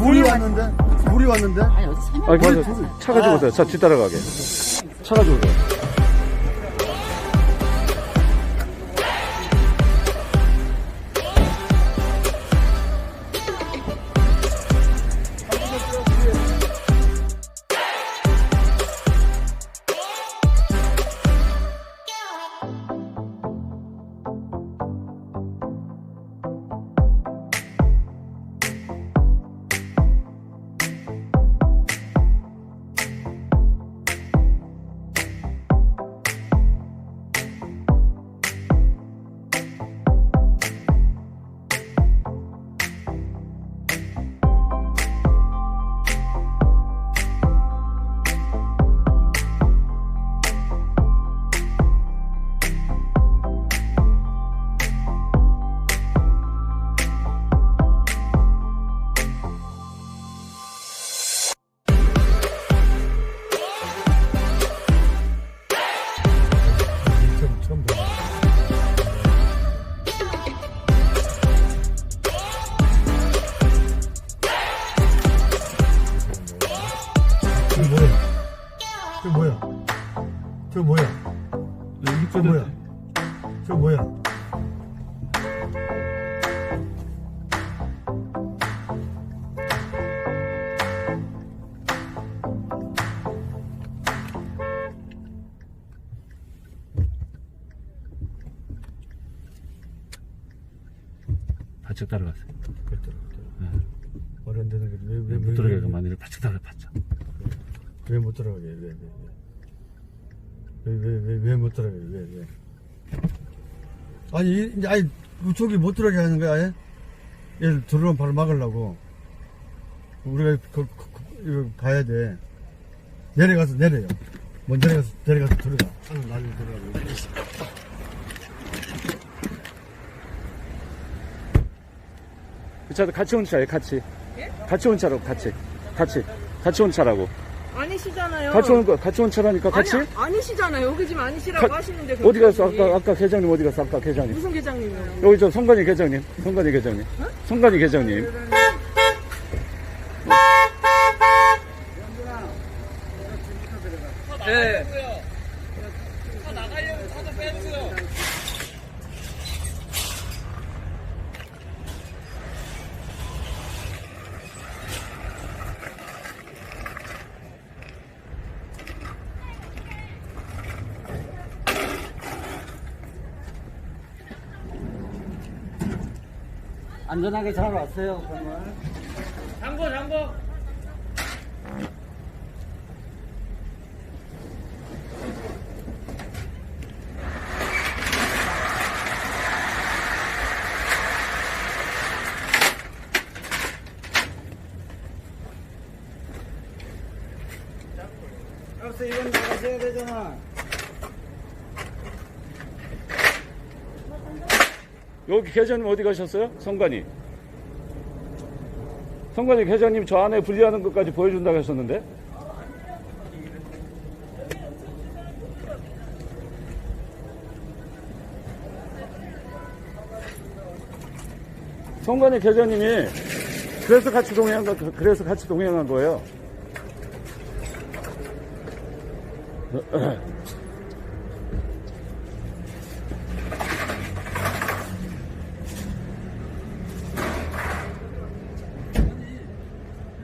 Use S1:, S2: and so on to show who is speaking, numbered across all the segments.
S1: 물이 왔는데? 물이 왔는데?
S2: 아니, 어디 세명
S3: 아니, 가서 차 가지고 오세요. 차 뒤따라가게. 차 가지고 오세요.
S1: 처음 봐. 저 뭐야? 저 뭐야? 저 뭐야? 저 뭐야?
S3: 바짝 따라갔어요.
S1: 그랬더라.
S3: 네.
S1: 말안 되는 게
S3: 못 들어가게 만일에 바짝 따라가, 바짝.
S1: 왜 못 들어가게? 왜 못 들어가게? 왜? 아니, 저기 못 들어가게 하는 거야, 아예? 얘를 들어오면 바로 막으려고. 우리가 이거 봐야 돼. 내려요. 먼저 내려가서 들어가. 차는 날려 들어가고.
S3: 그 차도 같이 온 차예요, 같이.
S2: 예?
S3: 같이 온 차라고, 같이 온 차라고.
S2: 아니시잖아요.
S3: 같이 온 차라니까, 같이?
S2: 아니시잖아요. 여기 지금 아니시라고 하시는데.
S3: 어디 갔어?
S2: 경찰이.
S3: 아까 계장님 어디 갔어? 아까 계장님.
S2: 무슨 계장님이요?
S3: 여기 저 성관이 계장님. 성관이 계장님.
S2: 네.
S4: 안전하게 잘 왔어요, 정말.
S2: 장고.
S4: 알았어, 이건 나가셔야 되잖아.
S3: 여기 계장님 어디 가셨어요? 성관이 계장님 저 안에 분리하는 것까지 보여준다고 하셨는데? 성관이 계장님이 그래서 같이 동행한 거예요.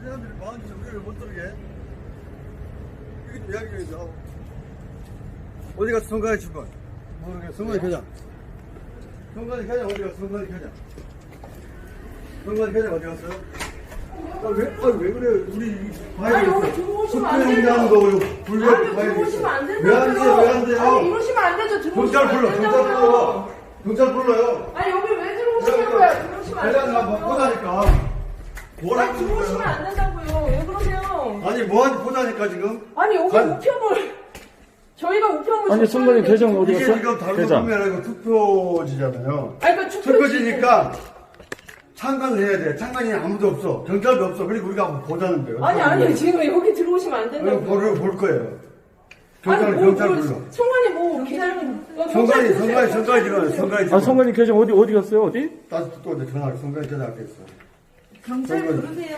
S1: 사람들이 많은데 우리를 못 들게. 이게 또 이야기죠. 어디 갔어, 성관이 집안? 모르겠어. 성관이 계장. 성관이 계장 어디 갔어, 성관이 계장? 성관이 계장 어디 갔어요? 왜 그래? 우리 봐야 돼.
S2: 여기 들어오시면 안 되죠.
S1: 숙제하는 거, 불법 봐야
S2: 들어오시면 안
S1: 돼.
S2: 된다고요.
S1: 왜 안 돼요?
S2: 아니, 이러시면 안 되죠. 들어오시면 안 된다고요.
S1: 경찰 불러요.
S2: 아니, 여기 왜 들어오시냐고요. 들어오시면 안
S1: 계장
S2: 된다고요.
S1: 보다니까.
S2: 아니,
S1: 뭐라고
S2: 들어오시면 안 된다고요. 왜 그러세요?
S1: 아니, 뭐하는지 보자니까, 지금.
S2: 아니, 여기
S1: 아니.
S2: 우편을 저희가 우편을
S3: 아니, 성관이 계장 어디
S1: 이게
S3: 갔어?
S1: 지금 다른
S3: 계장.
S1: 거 보면 투표지잖아요.
S2: 아니, 그
S1: 투표지니까 참관을 해야 돼. 참관이 아무도 없어. 경찰도 없어. 그리고 우리가 한번 보자는 거예요.
S2: 아니, 지금 여기 들어오시면 안 된다고.
S1: 볼 거예요.
S2: 아니,
S1: 경찰 불러.
S2: 성관이 뭐, 기자님.
S1: 성관이 들어요. 성관이
S3: 아, 성관이 계장 어디 갔어요? 어디?
S1: 다시 또 이제 전화를 성관이 전화하겠어.
S2: 경찰 부르세요.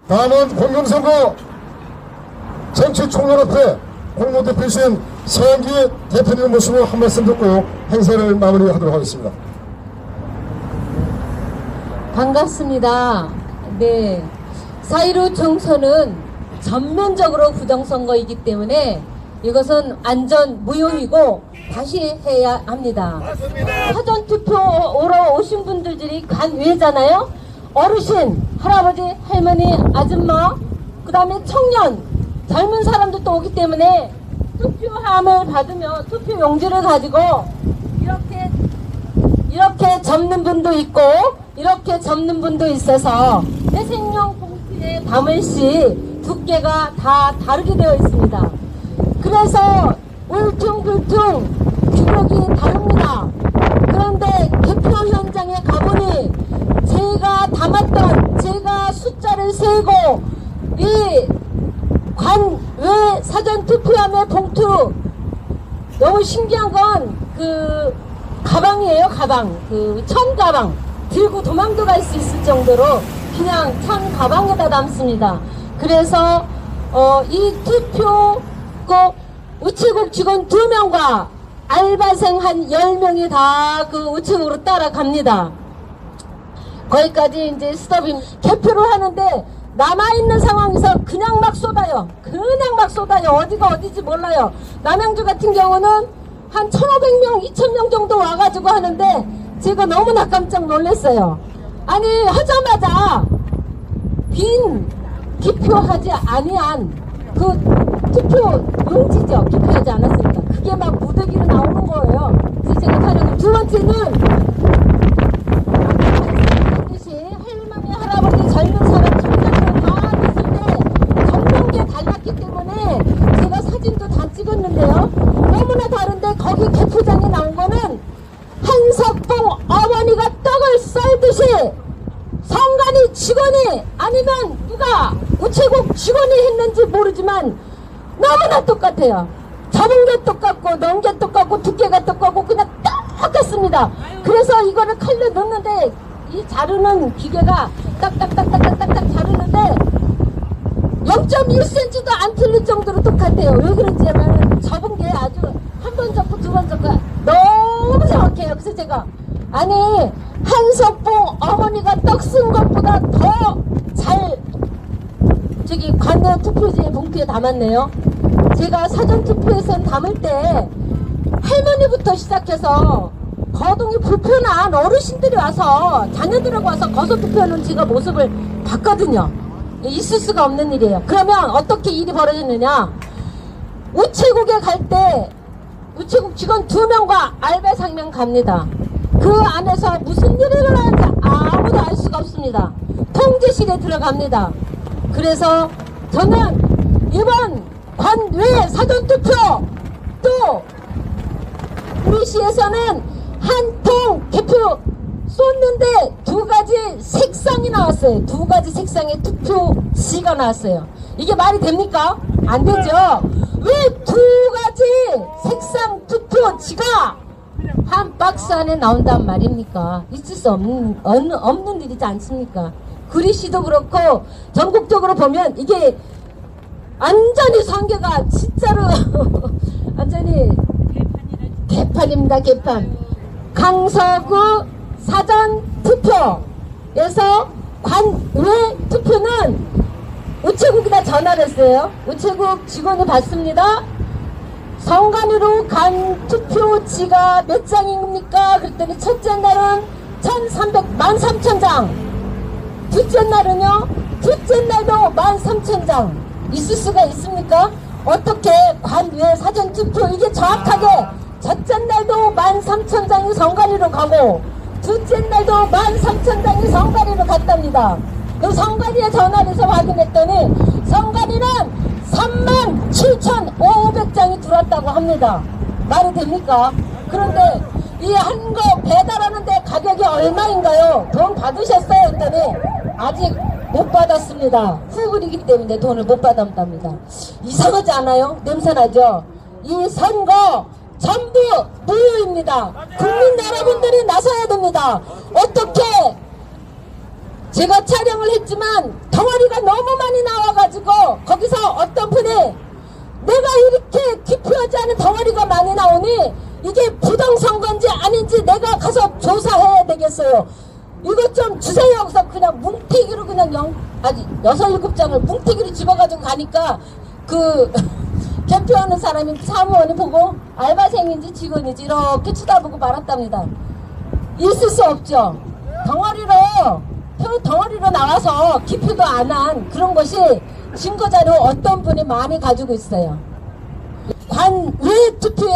S5: 다음은 공동선거 정치총연합회 공동대표이신 서영기 대표님 모시고 한 말씀 듣고 행사를 마무리하도록 하겠습니다.
S6: 반갑습니다. 네. 4.15 총선은 전면적으로 부정선거이기 때문에 이것은 안전 무효이고 다시 해야 합니다. 사전투표 오러 오신 분들이 간외잖아요. 어르신, 할아버지, 할머니, 아줌마, 그 다음에 청년, 젊은 사람도 또 오기 때문에 투표함을 받으면 투표 용지를 가지고 이렇게 접는 분도 있고 이렇게 접는 분도 있어서 회생용 봉투에 담을 시 두께가 다 다르게 되어 있습니다. 그래서 울퉁불퉁 규격이 다릅니다. 그런데 개표 현장에 가보니 제가 담았던 제가 숫자를 세고 이 관외 사전투표함의 봉투 너무 신기한 건 그 가방이에요. 가방, 그 천 가방 들고 도망도 갈 수 있을 정도로 그냥 천 가방에다 담습니다. 그래서 이 투표 우체국 직원 2명과 알바생 한 10명이 다 그 우체국으로 따라갑니다. 거기까지 이제 스톱이 개표를 하는데 남아있는 상황에서 그냥 막 쏟아요. 어디가 어디지 몰라요. 남양주 같은 경우는 한 1,500명, 2,000명 정도 와가지고 하는데 제가 너무나 깜짝 놀랐어요. 아니 하자마자 빈 기표하지 아니한 그 투표 용지죠. 기표하지 않았으니까 그게 막 무더기로 나오는 거예요. 그래서 제가 촬영. 두 번째는 할머니, 할아버지, 젊은 사람, 청년들 다 있을 때 전명기에 달랐기 때문에 제가 사진도 다 찍었는데요. 너무나 다른데 거기 개표장에 나온 거는 한석봉 어머니가 떡을 썰듯이 성관이 직원이 아니면 누가 우체국 직원이 했는지 모르지만 너무나 똑같아요. 접은 게 똑같고 넣은 게 똑같고 두께가 똑같고 그냥 똑같습니다. 그래서 이거를 칼로 넣는데 이 자르는 기계가 딱딱딱딱딱딱 자르는데 0.1cm도 안 틀릴 정도로 똑같아요. 왜 그런지 알아요? 접은 게 아주 한 번 접고 두 번 접고 너무 정확해요. 그래서 제가 아니 한석봉 어머니가 떡 쓴 것보다 더 잘 저기 관내 투표지에 봉투에 담았네요. 제가 사전투표에선 담을 때 할머니부터 시작해서 거동이 불편한 어르신들이 와서 자녀들하고 와서 거소투표하는 제가 모습을 봤거든요. 있을 수가 없는 일이에요. 그러면 어떻게 일이 벌어졌느냐, 우체국에 갈 때 우체국 직원 2명과 알바생 1명 갑니다. 그 안에서 무슨 일이 일어나는지 아무도 알 수가 없습니다. 통제실에 들어갑니다. 그래서 저는 이번 관외 사전투표 또 우리 시에서는 한 통 개표 쏟는데 2가지 색상이 나왔어요. 2가지 색상의 투표지가 나왔어요. 이게 말이 됩니까? 안 되죠. 왜 2가지 색상 투표지가 한 박스 안에 나온단 말입니까? 있을 수 없는 일이지 않습니까? 구리시도 그렇고 전국적으로 보면 이게 완전히 선거가 진짜로 완전히 개판입니다. 개판. 강서구 사전투표에서 관외 투표는 우체국에다 전화를 했어요. 우체국 직원이 받습니다. 성관으로 간 투표지가 몇 장입니까? 그랬더니 첫째 날은 13,000장, 둘째 날은요, 둘째 날도 13,000장. 있을 수가 있습니까? 어떻게 관외 사전투표 이게 정확하게 첫째 날도 13,000장이 성관이로 가고 둘째 날도 13,000장이 성관이로 갔답니다. 그 성관이에 전화를 해서 확인했더니 성관이는 37,500장이 들어왔다고 합니다. 말이 됩니까? 그런데 이 한 거 배달하는데 가격이 얼마인가요? 돈 받으셨어요? 했더니 아직 못 받았습니다. 후불이기 때문에 돈을 못 받았답니다. 이상하지 않아요? 냄새나죠? 이 선거 전부 무효입니다. 국민 여러분들이 나서야 됩니다. 어떻게 제가 촬영을 했지만 덩어리가 너무 많이 나와가지고 거기서 어떤 분이 내가 이렇게 기피하지 않은 덩어리가 많이 나오니 이게 부정선거인지 아닌지 내가 가서 조사해야 되겠어요. 이것 좀 주세요. 그래서 그냥 뭉태기로 그냥 아직 6, 7장을 뭉태기로 집어가지고 가니까 그 개표하는 사람이 사무원이 보고 알바생인지 직원인지 이렇게 쳐다보고 말았답니다. 있을 수 없죠. 덩어리로 나와서 기표도 안 한 그런 것이 증거자료 어떤 분이 많이 가지고 있어요. 관외 투표에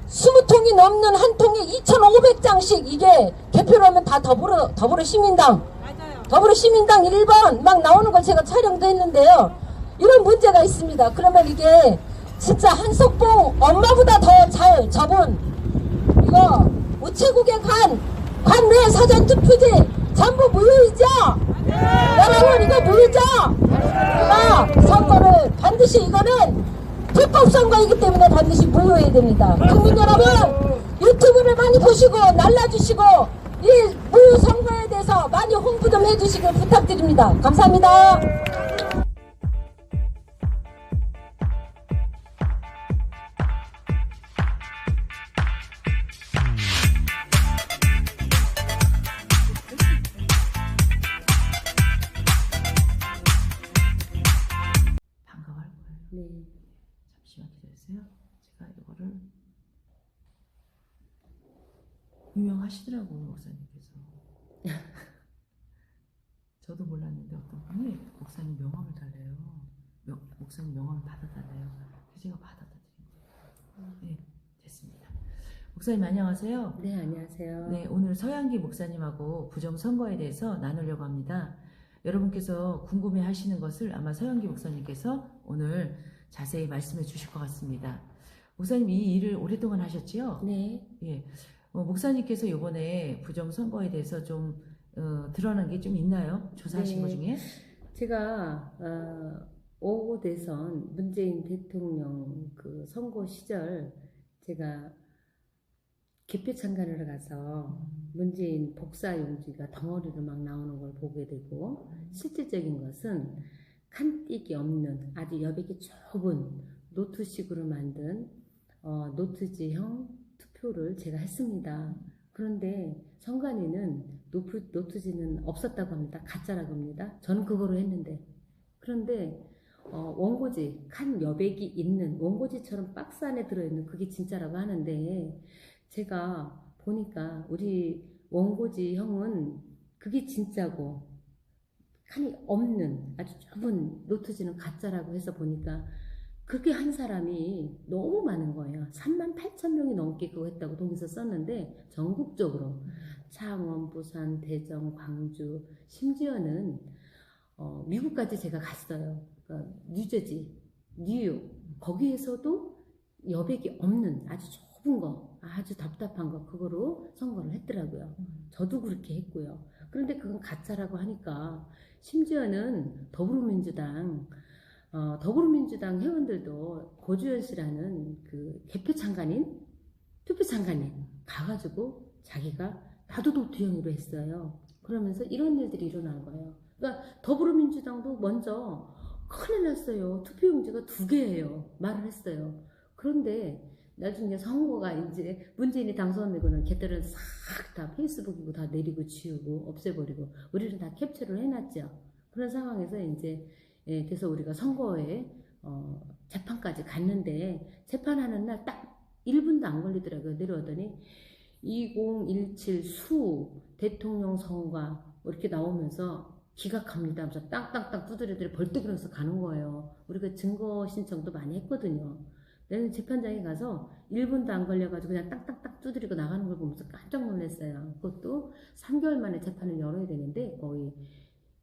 S6: 20통이 넘는 한 통에 2,500장씩 이게 개표를 하면 다 더불어시민당 1번 막 나오는 걸 제가 촬영도 했는데요. 이런 문제가 있습니다. 그러면 이게 진짜 한석봉 엄마보다 더 잘 접은 이거 우체국에 관내 사전투표지 전부 무효이죠? 여러분 이거 무효죠? 선거를 반드시 이거는 불법선거이기 때문에 반드시 무효해야 됩니다. 국민 여러분 유튜브를 많이 보시고 날라주시고 이 무효선거에 대해서 많이 홍보 좀 해주시길 부탁드립니다. 감사합니다.
S7: 반가워할 거예요.
S6: 네.
S7: 잠시만 기다리세요. 제가 이거를 유명하시더라고요, 목사님께서. 저도 몰랐는데 어떤 분이 목사님 명함을 달래요. 목사님 명함을 받아달래요. 그래서 제가 받아다 드린 거예요. 네, 됐습니다. 목사님 안녕하세요.
S6: 네, 안녕하세요.
S7: 네, 오늘 서양기 목사님하고 부정선거에 대해서 나누려고 합니다. 여러분께서 궁금해 하시는 것을 아마 서영기 목사님께서 오늘 자세히 말씀해 주실 것 같습니다. 목사님 이 일을 오랫동안 하셨지요?
S6: 네.
S7: 예. 목사님께서 이번에 부정선거에 대해서 좀 드러난 게 좀 있나요? 조사하신 것 중에?
S8: 제가 5호 대선 문재인 대통령 그 선거 시절 제가 개표 참관을 가서 문재인 복사 용지가 덩어리로 막 나오는 걸 보게 되고 실질적인 것은 칸띄기 없는 아주 여백이 좁은 노트식으로 만든 노트지형 투표를 제가 했습니다. 그런데 선관위는 노트지는 없었다고 합니다. 가짜라고 합니다. 저는 그거로 했는데 그런데 원고지 칸 여백이 있는 원고지처럼 박스 안에 들어있는 그게 진짜라고 하는데 제가 보니까 우리 원고지형은 그게 진짜고 칸이 없는 아주 좁은 노트지는 가짜라고 해서 보니까 그게 한 사람이 너무 많은 거예요. 38,000명이 넘게 그거 했다고 동의서 썼는데 전국적으로 창원, 부산, 대전, 광주 심지어는 미국까지 제가 갔어요. 그러니까 뉴저지, 뉴욕 거기에서도 여백이 없는 아주 좁은 거 아주 답답한 거 그거로 선거를 했더라고요. 저도 그렇게 했고요. 그런데 그건 가짜라고 하니까 심지어는 더불어민주당 회원들도 고주현 씨라는 그 개표 참관인, 투표 참관인 가가지고 자기가 나도 노트형으로 했어요. 그러면서 이런 일들이 일어난 거예요. 그러니까 더불어민주당도 먼저 큰일 났어요. 투표용지가 2개예요. 말을 했어요. 그런데 나중에 선거가 이제 문재인이 당선되고는 걔들은 싹 다 페이스북이고 다 내리고 지우고 없애버리고 우리는 다 캡처를 해놨죠. 그런 상황에서 이제 그래서 우리가 선거에 재판까지 갔는데 재판하는 날 딱 1분도 안 걸리더라고요. 내려오더니 2017 수 대통령 선거 이렇게 나오면서 기각합니다 하면서 땅땅땅 두드려들이 벌떡 일어나서 가는 거예요. 우리가 증거 신청도 많이 했거든요. 내가 재판장에 가서 1분도 안 걸려가지고 그냥 땅땅땅 두드리고 나가는 걸 보면서 깜짝 놀랐어요. 그것도 3개월 만에 재판을 열어야 되는데 거의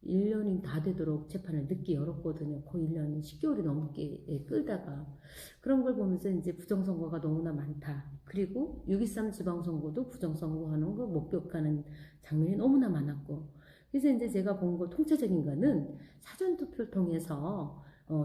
S8: 1년이 다 되도록 재판을 늦게 열었거든요. 거의 1년 10개월이 넘게 끌다가 그런 걸 보면서 이제 부정선거가 너무나 많다. 그리고 6.23 지방선거도 부정선거하는 거 목격하는 장면이 너무나 많았고 그래서 이제 제가 본 거 통찰적인 거는 사전투표를 통해서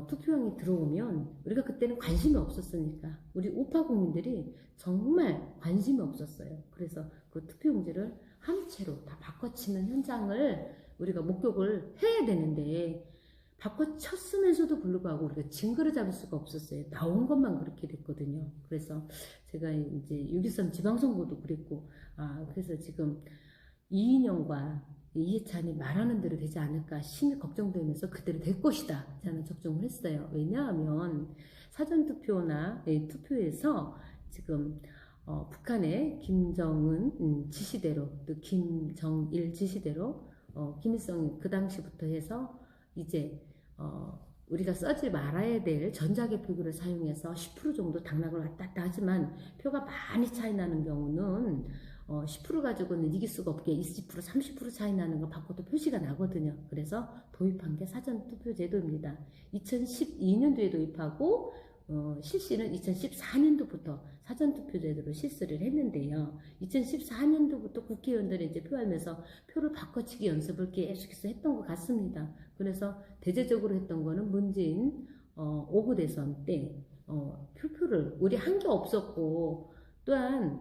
S8: 투표용이 들어오면 우리가 그때는 관심이 없었으니까 우리 우파 국민들이 정말 관심이 없었어요. 그래서 그 투표용지를 한 채로 다 바꿔치는 현장을 우리가 목격을 해야 되는데 바꿔쳤으면서도 불구하고 우리가 증거를 잡을 수가 없었어요. 나온 것만 그렇게 됐거든요. 그래서 제가 이제 6.13 지방선거도 그랬고, 그래서 지금 이인영과 이해찬이 말하는 대로 되지 않을까 심히 걱정되면서 그대로 될 것이다. 저는 적중을 했어요. 왜냐하면 사전투표나 투표에서 지금 북한의 김정은 지시대로, 또 김정일 지시대로 김일성이 그 당시부터 해서 이제 우리가 써지 말아야 될 전자개표기를 사용해서 10% 정도 당락을 왔다 갔다 하지만 표가 많이 차이 나는 경우는 10% 가지고는 이길 수가 없게 20%, 30% 차이 나는 거 바꿔도 표시가 나거든요. 그래서 도입한 게 사전투표제도입니다. 2012년도에 도입하고 실시는 2014년도부터 사전투표제도로 실시를 했는데요. 2014년도부터 국회의원들이 이제 표하면서 표를 바꿔치기 연습을 계속해서 했던 것 같습니다. 그래서 대대적으로 했던 거는 문재인 5구 대선 때 표표를 우리 한 게 없었고 또한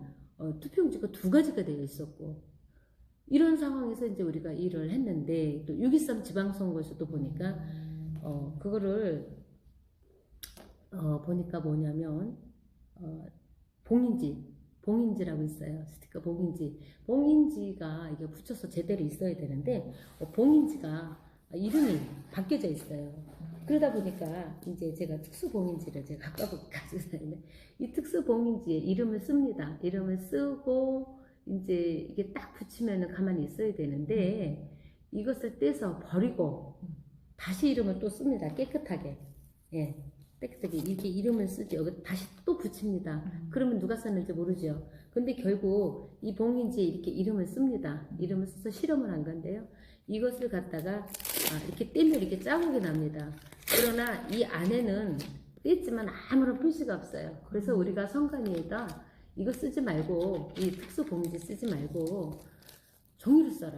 S8: 투표용지가 2가지가 되어 있었고 이런 상황에서 이제 우리가 일을 했는데 또 6.13 지방선거에서도 보니까 그거를 보니까 뭐냐면 봉인지라고 있어요. 스티커 봉인지가 이게 붙여서 제대로 있어야 되는데 봉인지가 이름이 바뀌어져 있어요. 그러다 보니까 이제 제가 특수 봉인지를 제가 가지고 다니는데 이 특수 봉인지에 이름을 씁니다. 이름을 쓰고 이제 이게 딱 붙이면은 가만히 있어야 되는데 이것을 떼서 버리고 다시 이름을 또 씁니다. 깨끗하게. 예. 깨끗하게 이렇게 이름을 쓰죠. 여기 다시 또 붙입니다. 그러면 누가 썼는지 모르죠. 근데 결국 이 봉인지에 이렇게 이름을 씁니다. 이름을 써서 실험을 한 건데요. 이것을 갖다가 이렇게 떼면 이렇게 자국이 납니다. 그러나 이 안에는 뗐지만 아무런 표시가 없어요. 그래서 우리가 선관위에다 이거 쓰지 말고 이 특수 봉인지 쓰지 말고 종이를 써라.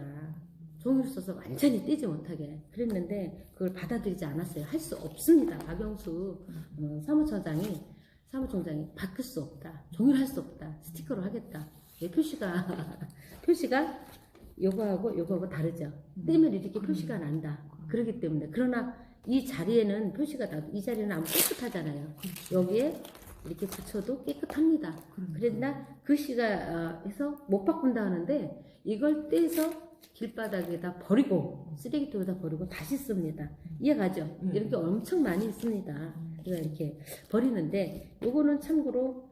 S8: 종이를 써서 완전히 떼지 못하게 그랬는데 그걸 받아들이지 않았어요. 할 수 없습니다. 박영수 사무총장이 바꿀 수 없다. 종이를 할 수 없다. 스티커로 하겠다. 표시가 요거하고 다르죠. 떼면 이렇게 표시가 난다. 그렇기 때문에 그러나 이 자리에는 표시가 나도 이 자리는 아무 깨끗하잖아요. 여기에 이렇게 붙여도 깨끗합니다. 그러나 글씨가 해서 못 바꾼다 하는데 이걸 떼서 길바닥에다 버리고 쓰레기통에다 버리고 다시 씁니다. 이해가죠? 이렇게 엄청 많이 있습니다. 이렇게 버리는데 요거는 참고로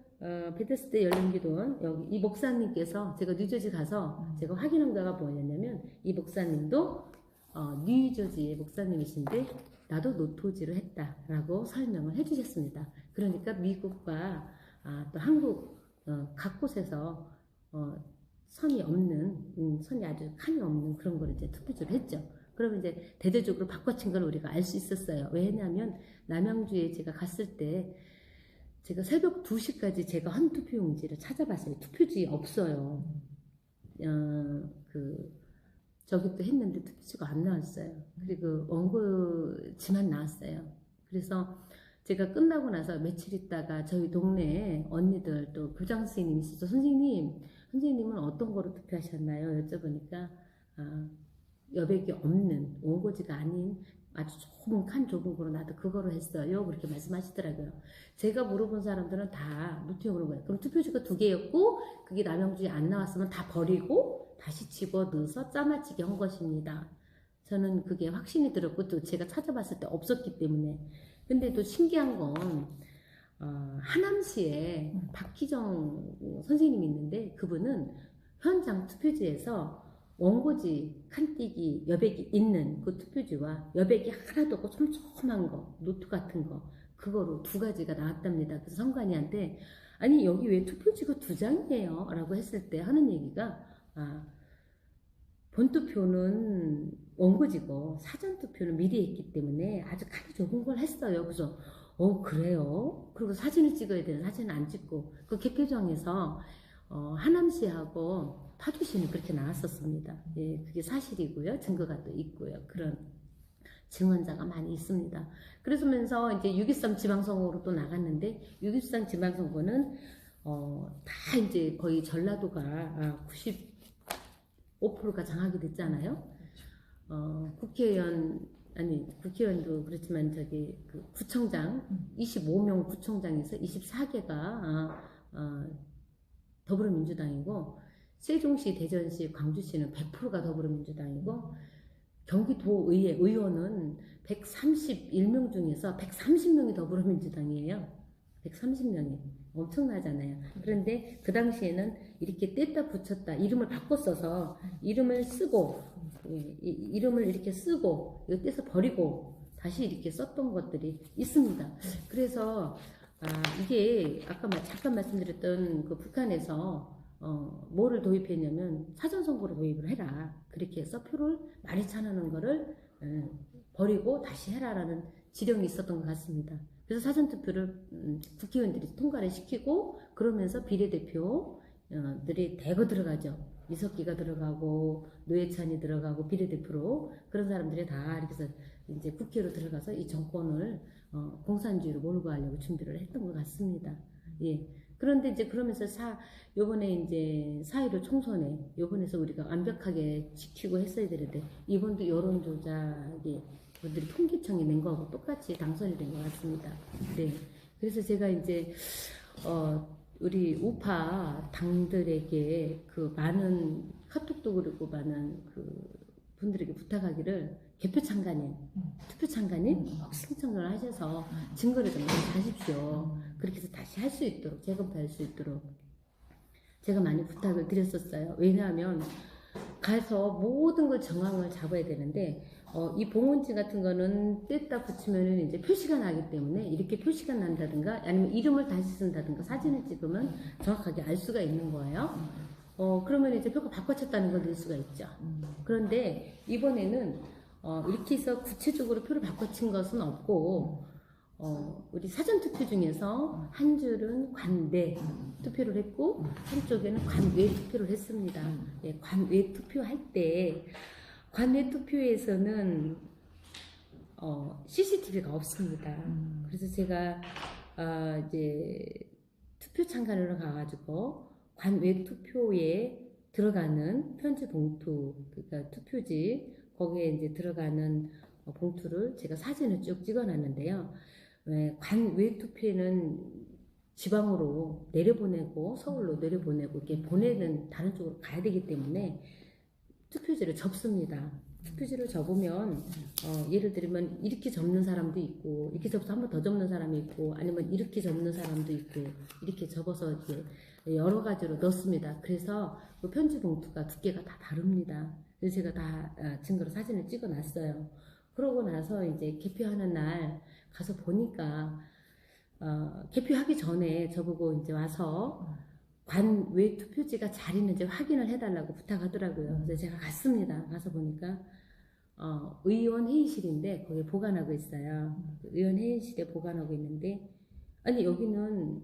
S8: 베테스대 열린기도원 여기 이 목사님께서 제가 뉴저지 가서 제가 확인한 거가 뭐였냐면 이 목사님도 뉴저지의 목사님이신데 나도 노토지를 했다라고 설명을 해주셨습니다. 그러니까 미국과 또 한국 각 곳에서 선이 아주 칸이 없는 그런 걸 이제 투표를 했죠. 그러면 이제 대대적으로 바꿔친 걸 우리가 알 수 있었어요. 왜냐하면 남양주에 제가 갔을 때 제가 새벽 2시까지 제가 헌투표용지를 찾아봤어요. 투표지 없어요. 저기 또 했는데 투표지가 안 나왔어요. 그리고 원고지만 나왔어요. 그래서 제가 끝나고 나서 며칠 있다가 저희 동네에 언니들 또 교장 선생님이 있어서 선생님은 어떤 거로 투표하셨나요? 여쭤보니까 여백이 없는 원고지가 아닌 아주 좁은 거로 나도 그거로 했어요. 그렇게 말씀하시더라고요. 제가 물어본 사람들은 다 무투용으로 거예요. 그럼 투표지가 2개였고 그게 남양주에 안 나왔으면 다 버리고 다시 집어넣어서 짜맞추기 한 것입니다. 저는 그게 확신이 들었고 또 제가 찾아봤을 때 없었기 때문에. 근데 또 신기한 건 하남시에 박희정 선생님이 있는데 그분은 현장 투표지에서 원고지 칸띄기 여백이 있는 그 투표지와 여백이 하나도 없고 촘촘한 거 노트 같은 거 그거로 2가지가 나왔답니다. 그래서 선관위한테 아니 여기 왜 투표지가 2장이에요? 라고 했을 때 하는 얘기가 본투표는 원고지고 사전투표는 미리 했기 때문에 아주 칸이 좁은 걸 했어요. 그래서 그래요? 그리고 사진을 찍어야 되는 사진은 안 찍고 그 개표장에서 하남시하고 파주시는 그렇게 나왔었습니다. 예, 그게 사실이고요. 증거가 또 있고요. 그런 증언자가 많이 있습니다. 그러면서 이제 6.13 지방선거로 또 나갔는데 6.13 지방선거는 다 이제 거의 전라도가 95%가 장악이 됐잖아요. 국회의원도 그렇지만 저기 그 구청장 25명 구청장에서 24개가 더불어민주당이고 세종시, 대전시, 광주시는 100%가 더불어민주당이고 경기도의회 의원은 131명 중에서 130명이 더불어민주당이에요. 130명이 엄청나잖아요. 그런데 그 당시에는 이렇게 뗐다 붙였다 이름을 바꿔 써서 이름을 쓰고 이름을 이렇게 쓰고 이거 떼서 버리고 다시 이렇게 썼던 것들이 있습니다. 그래서 이게 아까 잠깐 말씀드렸던 그 북한에서 뭐를 도입했냐면 사전선거로 도입을 해라. 그렇게 해서 표를 많이 차는 거를 버리고 다시 해라라는 지령이 있었던 것 같습니다. 그래서 사전투표를 국회의원들이 통과를 시키고 그러면서 비례대표들이 대거 들어가죠. 이석기가 들어가고 노회찬이 들어가고 비례대표로 그런 사람들이 다 이렇게 해서 이제 국회로 들어가서 이 정권을 공산주의로 몰고 가려고 준비를 했던 것 같습니다. 예. 그런데 이제 그러면서 요번에 이제 4.15 총선에 요번에서 우리가 완벽하게 지키고 했어야 되는데 이번도 여론조작이 분들이 통계청이 낸 거하고 똑같이 당선이 된 것 같습니다. 네. 그래서 제가 이제 우리 우파 당들에게 그 많은 카톡도 그렇고 많은 그 분들에게 부탁하기를 개표 참관인, 투표 참관인 신청을 하셔서 증거를 좀 하십시오. 그렇게 해서 다시 할 수 있도록 재검토할 수 있도록 제가 많이 부탁을 드렸었어요. 왜냐하면 가서 모든 걸 정황을 잡아야 되는데 이 봉헌지 같은 거는 뗐다 붙이면은 이제 표시가 나기 때문에 이렇게 표시가 난다든가 아니면 이름을 다시 쓴다든가 사진을 찍으면 정확하게 알 수가 있는 거예요. 그러면 이제 표가 바꿔쳤다는 걸 낼 수가 있죠. 그런데 이번에는 이렇게 해서 구체적으로 표를 바꿔친 것은 없고 우리 사전투표 중에서 한 줄은 관내 투표를 했고 한쪽에는 관외 투표를 했습니다. 예, 관외 투표할 때 관외 투표에서는 CCTV가 없습니다. 그래서 제가 이제 투표 참관으로 가가지고 관외 투표에 들어가는 편지 봉투, 그러니까 투표지 거기에 이제 들어가는 봉투를 제가 사진을 쭉 찍어놨는데요. 관외 투표에는 지방으로 내려보내고 서울로 내려보내고 이렇게 보내는 다른 쪽으로 가야 되기 때문에 투표지를 접습니다. 투표지를 접으면 예를 들면 이렇게 접는 사람도 있고 이렇게 접어서 한 번 더 접는 사람이 있고 아니면 이렇게 접는 사람도 있고 이렇게 접어서 이렇게 여러 가지로 넣습니다. 그래서 그 편지 봉투가 두께가 다 다릅니다. 그래서 제가 다 증거로 사진을 찍어 놨어요. 그러고 나서 이제 개표하는 날 가서 보니까 개표하기 전에 저보고 이제 와서 관외 투표지가 잘 있는지 확인을 해달라고 부탁하더라고요. 그래서 제가 갔습니다. 가서 보니까 의원 회의실인데 거기에 보관하고 있어요. 의원 회의실에 보관하고 있는데 아니 여기는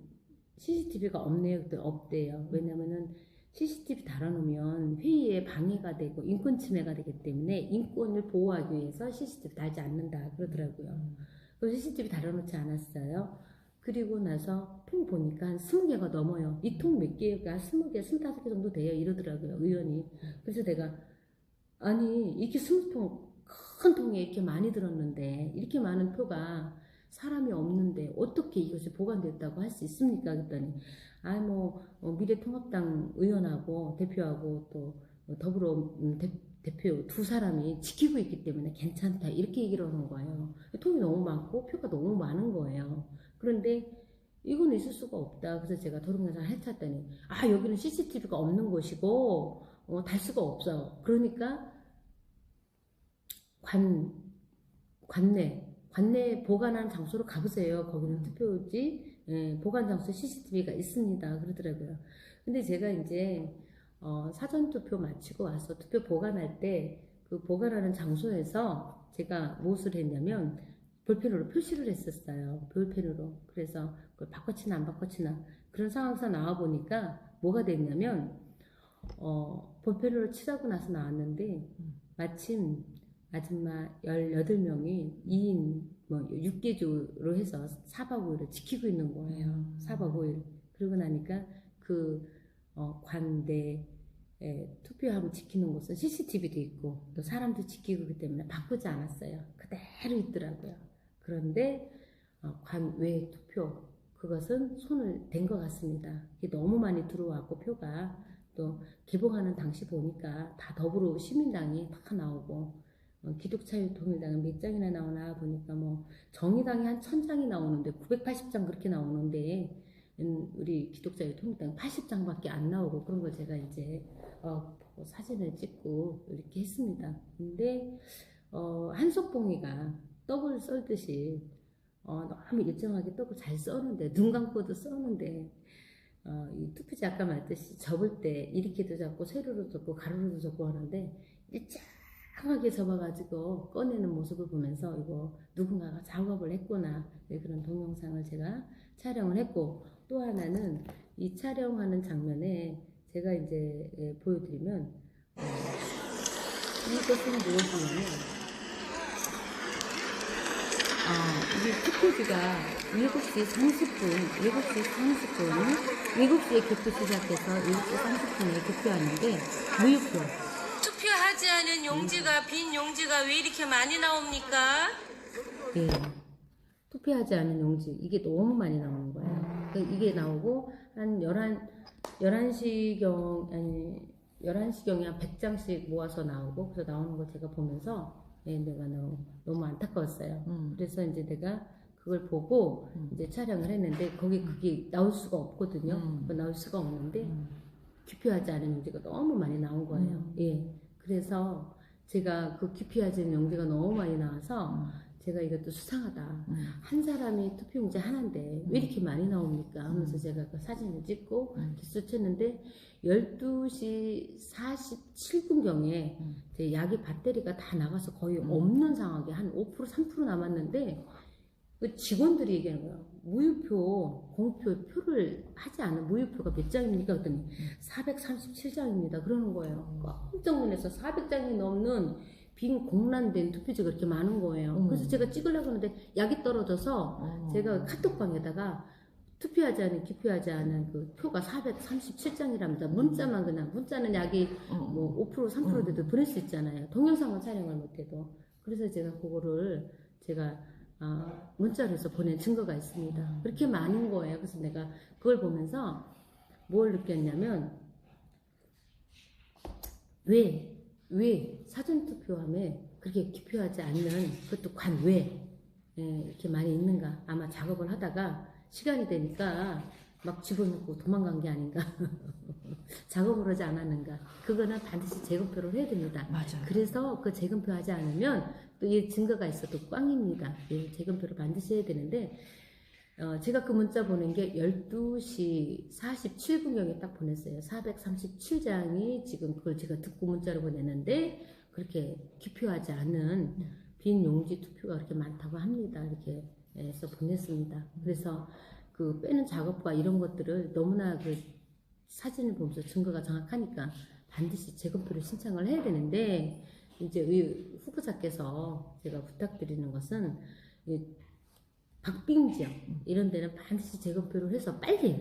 S8: CCTV가 없네요. 없대요. 왜냐면은 CCTV 달아놓으면 회의에 방해가 되고 인권 침해가 되기 때문에 인권을 보호하기 위해서 CCTV 달지 않는다 그러더라고요. 그래서 CCTV 달아놓지 않았어요. 그리고 나서 통 보니까 한 20개가 넘어요. 이 통 몇 개가 20개, 25개 정도 돼요. 이러더라고요. 의원이. 그래서 내가 아니 이렇게 20통 큰 통에 이렇게 많이 들었는데 이렇게 많은 표가 사람이 없는데 어떻게 이것이 보관됐다고 할 수 있습니까? 그랬더니 미래통합당 의원하고 대표하고 또 더불어 대표 두 사람이 지키고 있기 때문에 괜찮다 이렇게 얘기를 하는 거예요. 통이 너무 많고 표가 너무 많은 거예요. 그런데 이건 있을 수가 없다. 그래서 제가 도롱공사 해쳤더니 여기는 CCTV가 없는 곳이고 달 수가 없어. 그러니까 관내 보관하는 장소로 가보세요. 거기는 투표지 보관 장소 CCTV가 있습니다. 그러더라고요. 근데 제가 이제 사전투표 마치고 와서 투표 보관할 때 그 보관하는 장소에서 제가 무엇을 했냐면 볼펜으로 표시를 했었어요. 볼펜으로. 그래서 그걸 바꿔치나 안 바꿔치나 그런 상황에서 나와 보니까 뭐가 됐냐면 볼펜으로 칠하고 나서 나왔는데 마침 아줌마 18명이 2인 6개조로 해서 4박 5일을 지키고 있는 거예요. 4박 5일. 그러고 나니까 그 관대 투표함 지키는 곳은 CCTV도 있고 또 사람도 지키고 그렇기 때문에 바꾸지 않았어요. 그대로 있더라고요. 그런데 관외 투표 그것은 손을 댄 것 같습니다. 이게 너무 많이 들어왔고 표가 또 개봉하는 당시 보니까 다 더불어 시민당이 다 나오고 기독자유통일당은 몇 장이나 나오나 보니까 뭐 정의당이 한 1000장이 나오는데 980장 그렇게 나오는데 우리 기독자유통일당 80장밖에 안 나오고 그런 걸 제가 이제 보고 사진을 찍고 이렇게 했습니다. 근데 한석봉이가 떡을 썰듯이 너무 일정하게 떡을 잘 써는데 눈 감고도 써는데 이 투표지 아까 말했듯이 접을 때 이렇게도 접고 세로로 접고 가로로도 접고 하는데 일정하게 접어가지고 꺼내는 모습을 보면서 이거 누군가가 작업을 했구나 그런 동영상을 제가 촬영을 했고 또 하나는 이 촬영하는 장면에 제가 이제 보여드리면 이것은 무엇이냐면 이게 투표지가 7시 30분 7시에 개표 시작해서 7시 30분에 개표하는데 무효표
S9: 투표하지 않은 용지가 빈 용지가 왜 이렇게 많이 나옵니까?
S8: 네. 투표하지 않은 용지 이게 너무 많이 나오는 거예요. 그러니까 이게 나오고 한 11시경에 한 100장씩 모아서 나오고 그래서 나오는 거 제가 보면서 내가 너무 안타까웠어요. 그래서 이제 내가 그걸 보고 이제 촬영을 했는데 그게 나올 수가 없거든요. 나올 수가 없는데 기표하지 않은 용지가 너무 많이 나온 거예요. 예. 그래서 제가 그 기표하지 않은 용지가 너무 많이 나와서 제가 이것도 수상하다. 한 사람이 투표용지 하나인데 왜 이렇게 많이 나옵니까? 하면서 제가 그 사진을 찍고 기수쳤는데 12시 47분경에 제 야기 배터리가 다 나가서 거의 없는 상황에 한 5% 3% 남았는데 그 직원들이 얘기하는 거야. 무효표, 공표, 표를 하지 않은 무효표가 몇 장입니까? 그랬더니 437장입니다. 그러는 거예요. 깜짝 놀라서 400장이 넘는 빈 공란된 투표지가 그렇게 많은 거예요. 그래서 제가 찍으려고 하는데 약이 떨어져서 제가 카톡방에다가 투표하지 않은, 기표하지 않은 그 표가 437장이랍니다. 문자만 그냥, 문자는 약이 뭐 5% 3% 돼도 보낼 수 있잖아요. 동영상은 촬영을 못해도. 그래서 제가 그거를 제가 문자로 해서 보낸 증거가 있습니다. 그렇게 많은 거예요. 그래서 내가 그걸 보면서 뭘 느꼈냐면 왜 사전투표함에 그렇게 기표하지 않는 그것도 관외 이렇게 많이 있는가. 아마 작업을 하다가 시간이 되니까 막 집어넣고 도망간 게 아닌가. 작업을 하지 않았는가. 그거는 반드시 재검표를 해야 됩니다.
S7: 맞아요.
S8: 그래서 그 재검표 하지 않으면 또 이 증거가 있어도 꽝입니다. 예, 재검표를 반드시 해야 되는데 제가 그 문자 보낸 게 12시 47분경에 딱 보냈어요. 437장이 지금 그걸 제가 듣고 문자로 보냈는데 그렇게 기표하지 않은 빈 용지 투표가 그렇게 많다고 합니다. 이렇게 해서 보냈습니다. 그래서 그 빼는 작업과 이런 것들을 너무나 그 사진을 보면서 증거가 정확하니까 반드시 재검표를 신청을 해야 되는데 이제 의 후보자께서 제가 부탁드리는 것은 박빙 지역 이런 데는 반드시 재검표를 해서 빨리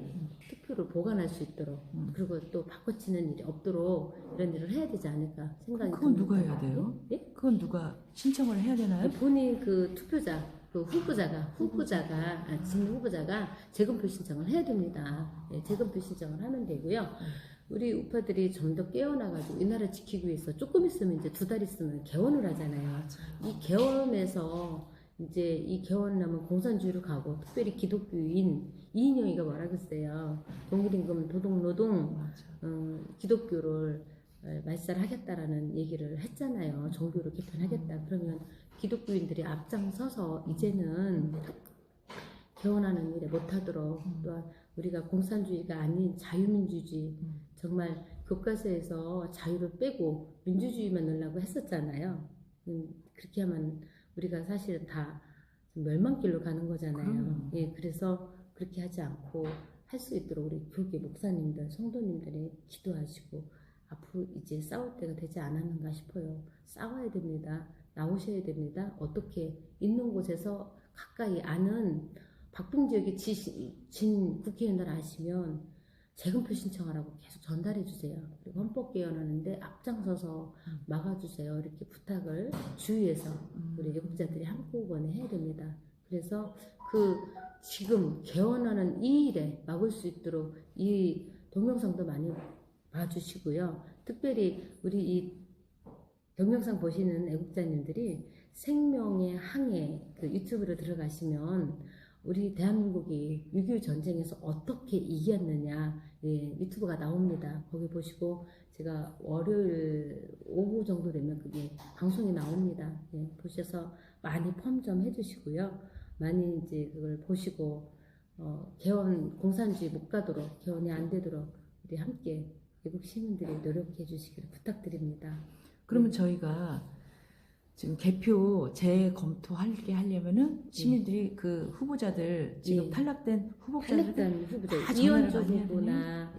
S8: 투표를 보관할 수 있도록 그리고 또 바꿔치는 일이 없도록 이런 일을 해야 되지 않을까 생각이 듭니다.
S7: 그건 누가 해야 돼요?
S8: 예?
S7: 그건 누가 신청을 해야 되나요?
S8: 본인 그 투표자 그 후보자가 진 후보자가 재검표 신청을 해야 됩니다. 네, 재검표 신청을 하면 되고요. 우리 우파들이 좀 더 깨어나가지고 이 나라 지키기 위해서 조금 있으면 이제 2달 있으면 개원을 하잖아요. 이 개원에서 이제 이 개원하면 공산주의로 가고 특별히 기독교인 이인영이가 뭐라 그랬어요. 동일임금 도덕노동 기독교를 말살하겠다라는 얘기를 했잖아요. 종교를 개편하겠다. 그러면 기독교인들이 앞장서서 이제는 개헌하는 일에 못하도록 또 우리가 공산주의가 아닌 자유민주주의 정말 교과서에서 자유를 빼고 민주주의만 넣으려고 했었잖아요. 그렇게 하면 우리가 사실은 다 멸망길로 가는 거잖아요. 예, 그래서 그렇게 하지 않고 할 수 있도록 우리 교계 목사님들, 성도님들이 기도하시고 앞으로 이제 싸울 때가 되지 않았는가 싶어요. 싸워야 됩니다. 나오셔야 됩니다. 어떻게 있는 곳에서 가까이 아는 박빙 지역의 진 국회의원들 아시면 재검표 신청하라고 계속 전달해 주세요. 그리고 헌법 개헌하는데 앞장서서 막아주세요. 이렇게 부탁을 주위에서 우리 애국자들이 한꺼번에 해야 됩니다. 그래서 그 지금 개헌하는 이 일에 막을 수 있도록 이 동영상도 많이 봐주시고요. 특별히 우리 이 동영상 보시는 애국자님들이 생명의 항해 그 유튜브로 들어가시면 우리 대한민국이 6.25 전쟁에서 어떻게 이겼느냐 유튜브가 나옵니다. 거기 보시고 제가 월요일 오후 정도 되면 그게 방송이 나옵니다. 보셔서 많이 펌 좀 해주시고요. 많이 이제 그걸 보시고 개헌 공산주의 못 가도록 개헌이 안 되도록 우리 함께 외국 시민들이 노력해 주시기를 부탁드립니다.
S7: 그러면 저희가 지금 개표 재검토하게 하려면은 시민들이 그 후보자들 지금
S8: 예.
S7: 탈락된 후보자들
S8: 탈락된 후보자
S7: 다
S8: 이현주
S7: 전화를 많이
S8: 후보나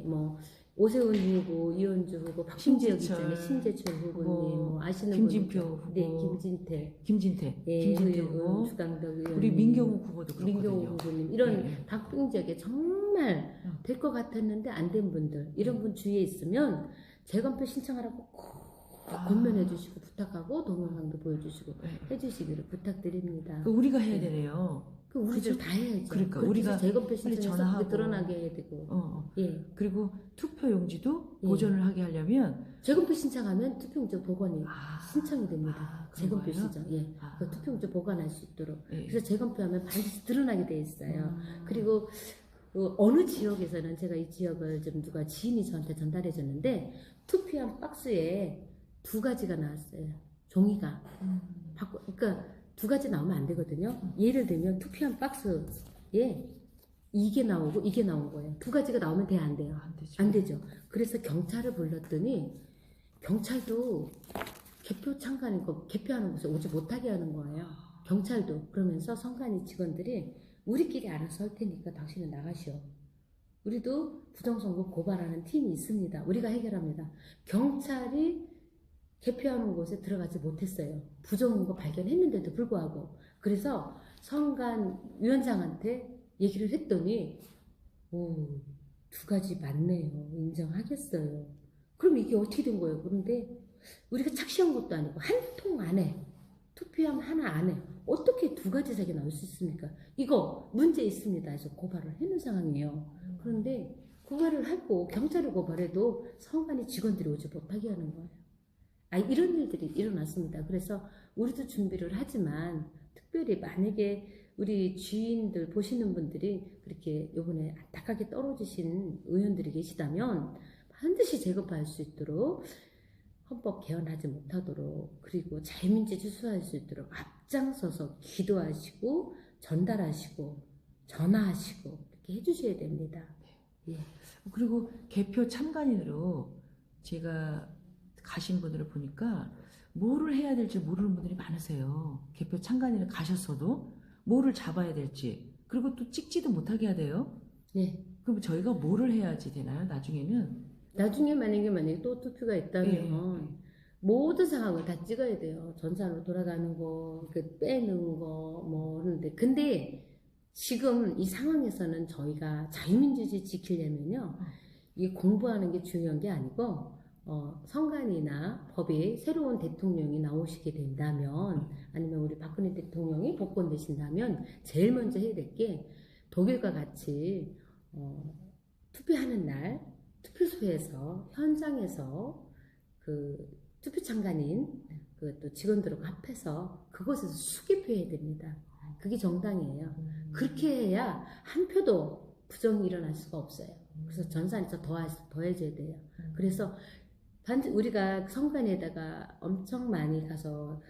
S8: 뭐 오세훈 후보, 이현주 후보, 박신지역
S7: 신재철,
S8: 있잖아요. 신재철 후보님
S7: 뭐
S8: 아시는
S7: 김진표
S8: 분들.
S7: 후보,
S8: 네, 김진태
S7: 후보,
S8: 주당덕 의원님,
S7: 우리 민경욱 후보도 그렇거든요.
S8: 민경욱 후보님 이런
S7: 네.
S8: 박빙 지역에 정말 될 것 같았는데 안 된 분들 이런 분 주위에 있으면 재검표 신청하라고 꼭 권면해 주시고 부탁하고 동영상도 보여주시고 해주시기를 부탁드립니다.
S7: 그 우리가 해야 되네요.
S8: 그 우리들 다 해야죠.
S7: 그러니까
S8: 그렇게
S7: 우리가
S8: 해서 재검표
S7: 빨리
S8: 신청해서
S7: 전화하고
S8: 그게 드러나게 해야 되고. 예.
S7: 그리고 투표 용지도
S8: 예.
S7: 보존을 하게 하려면
S8: 재검표 신청하면 투표용지 보관이 신청이 됩니다.
S7: 그런
S8: 재검표
S7: 거예요?
S8: 신청. 예. 그 투표용지 보관할 수 있도록.
S7: 예.
S8: 그래서 재검표하면 반드시 드러나게 돼 있어요. 그리고 그 어느 지역에서는 제가 이 지역을 좀 누가 지인이 저한테 전달해 줬는데 투표한 박스에 2가지가 나왔어요. 종이가. 그러니까 2가지 나오면 안 되거든요. 예를 들면 투표한 박스에 이게 나오고 이게 나온 거예요. 2가지가 나오면 돼요, 안 돼요? 안 되죠. 그래서 경찰을 불렀더니 경찰도 개표 참관인 거 개표하는 곳에 오지 못하게 하는 거예요. 경찰도. 그러면서 선관위 직원들이 우리끼리 알아서 할 테니까 당신은 나가시오. 우리도 부정선거 고발하는 팀이 있습니다. 우리가 해결합니다. 경찰이 개표하는 곳에 들어가지 못했어요. 부정인 거 발견했는데도 불구하고. 그래서 선관위원장한테 얘기를 했더니 2가지 맞네요. 인정하겠어요. 그럼 이게 어떻게 된 거예요? 그런데 우리가 착시한 것도 아니고 한 통 안에 투표함 하나 안에 어떻게 2가지 색이 나올 수 있습니까? 이거 문제 있습니다 해서 고발을 해놓은 상황이에요. 그런데 고발을 하고 경찰을 고발해도 선관위 직원들이 오지 못하게 하는 거예요. 이런 일들이 일어났습니다. 그래서 우리도 준비를 하지만 특별히 만약에 우리 주인들 보시는 분들이 그렇게 요번에 안타깝게 떨어지신 의원들이 계시다면 반드시 재검표할 수 있도록 헌법 개헌하지 못하도록 그리고 자유민주 주수할 수 있도록 앞장서서 기도하시고 전달하시고 전화하시고 이렇게 해주셔야 됩니다. 예.
S7: 그리고 개표 참관인으로 제가 가신 분들을 보니까 뭐를 해야 될지 모르는 분들이 많으세요. 개표 참관인을 가셨어도 뭐를 잡아야 될지 그리고 또 찍지도 못하게 해야 돼요.
S8: 네.
S7: 그럼 저희가 뭐를 해야지 되나요?
S8: 나중에 만약에 또 투표가 있다면 모든 상황을 다 찍어야 돼요. 전산으로 돌아가는 거, 빼는 거, 뭐 하는데 근데 지금 이 상황에서는 저희가 자유민주주의 지키려면요, 이 공부하는 게 중요한 게 아니고 선관위나 법이 새로운 대통령이 나오시게 된다면 아니면 우리 박근혜 대통령이 복권되신다면 제일 먼저 해야 될 게 독일과 같이 투표하는 날 투표소에서 현장에서 그 투표 참관인 또 직원들하고 합해서 그곳에서 수개표해야 됩니다. 그게 정당이에요. 그렇게 해야 한 표도 부정이 일어날 수가 없어요. 그래서 전산에서 더해줘야 돼요. 그래서 우리가 선관위에다가 엄청 많이 가서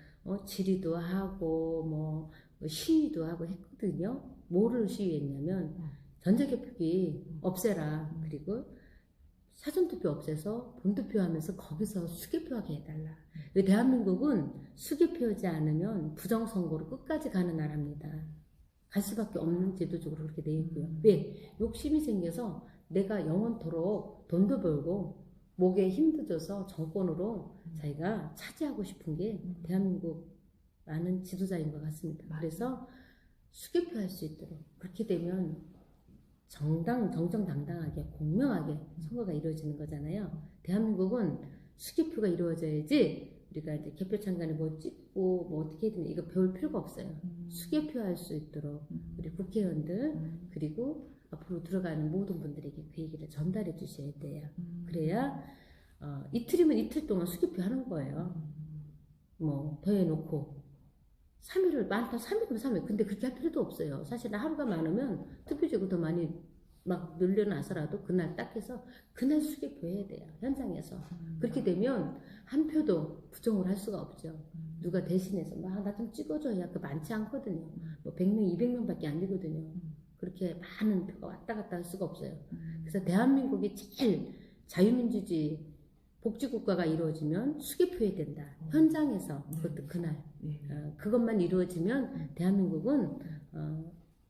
S8: 질의도 하고 뭐 시위도 하고 했거든요. 뭐를 시위했냐면 전자개표기 없애라. 그리고 사전투표 없애서 본투표하면서 거기서 수개표하게 해달라. 대한민국은 수개표하지 않으면 부정선거로 끝까지 가는 나라입니다. 갈 수밖에 없는 제도적으로 그렇게 돼 있고요. 왜? 욕심이 생겨서 내가 영원토록 돈도 벌고 목에 힘도 줘서 정권으로 자기가 차지하고 싶은 게 대한민국 많은 지도자인 것 같습니다. 그래서 수개표할 수 있도록 그렇게 되면 정정당당하게 공명하게 선거가 이루어지는 거잖아요. 대한민국은 수개표가 이루어져야지 우리가 이제 개표 창간에 뭐 찍고 뭐 어떻게 해야 되나 이거 배울 필요가 없어요. 수개표 할 수 있도록 우리 국회의원들 그리고 앞으로 들어가는 모든 분들에게 그 얘기를 전달해 주셔야 돼요. 그래야 이틀이면 이틀 동안 수개표 하는 거예요. 뭐 더해놓고 3일을 많다 3일이면 3일 근데 그렇게 할 필요도 없어요. 사실 하루가 많으면 투표지구 더 많이 막 늘려놔서라도 그날 딱 해서 그날 수개표 해야 돼요. 현장에서. 그렇게 되면 한 표도 부정을 할 수가 없죠. 누가 대신해서 막 나 좀 찍어줘야 그 많지 않거든요. 뭐 100명 200명밖에 안 되거든요. 그렇게 많은 표가 왔다 갔다 할 수가 없어요. 그래서 대한민국이 제일 자유민주주의 복지국가가 이루어지면 수개표해야 된다. 현장에서 그것도 그날 그것만 이루어지면 대한민국은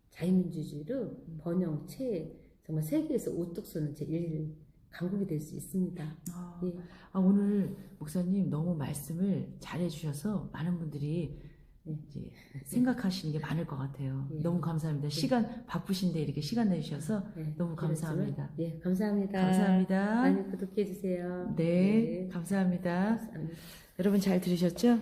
S8: 자유민주주의로 번영 정말 세계에서 우뚝 서는 제1 강국이 될 수 있습니다. 예.
S7: 오늘 목사님 너무 말씀을 잘해 주셔서 많은 분들이 이제 생각하시는 게 많을 것 같아요. 너무 감사합니다. 시간 바쁘신데 이렇게 시간 내주셔서 너무 감사합니다.
S8: 예, 감사합니다.
S7: 감사합니다.
S8: 많이 구독해 주세요.
S7: 네, 감사합니다. 여러분 잘 들으셨죠?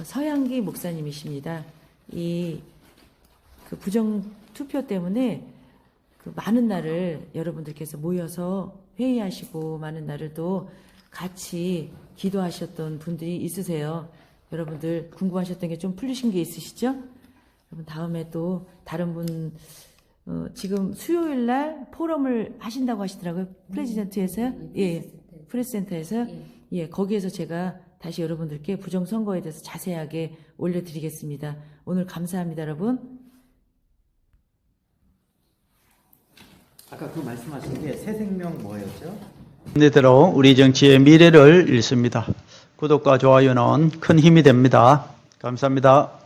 S7: 서양기 목사님이십니다. 그 부정 투표 때문에 그 많은 날을 여러분들께서 모여서 회의하시고 많은 날을 또 같이 기도하셨던 분들이 있으세요. 여러분들 궁금하셨던 게 좀 풀리신 게 있으시죠? 여러분 다음에 또 다른 분 지금 수요일 날 포럼을 하신다고 하시더라고요. 프레지던트에서요? 예, 프레스센터에서요? 예, 거기에서 제가 다시 여러분들께 부정선거에 대해서 자세하게 올려드리겠습니다. 오늘 감사합니다, 여러분.
S4: 아까 그 말씀하신 게 새 생명 뭐였죠?
S10: 이대로 우리 정치의 미래를 읽습니다. 구독과 좋아요는 큰 힘이 됩니다. 감사합니다.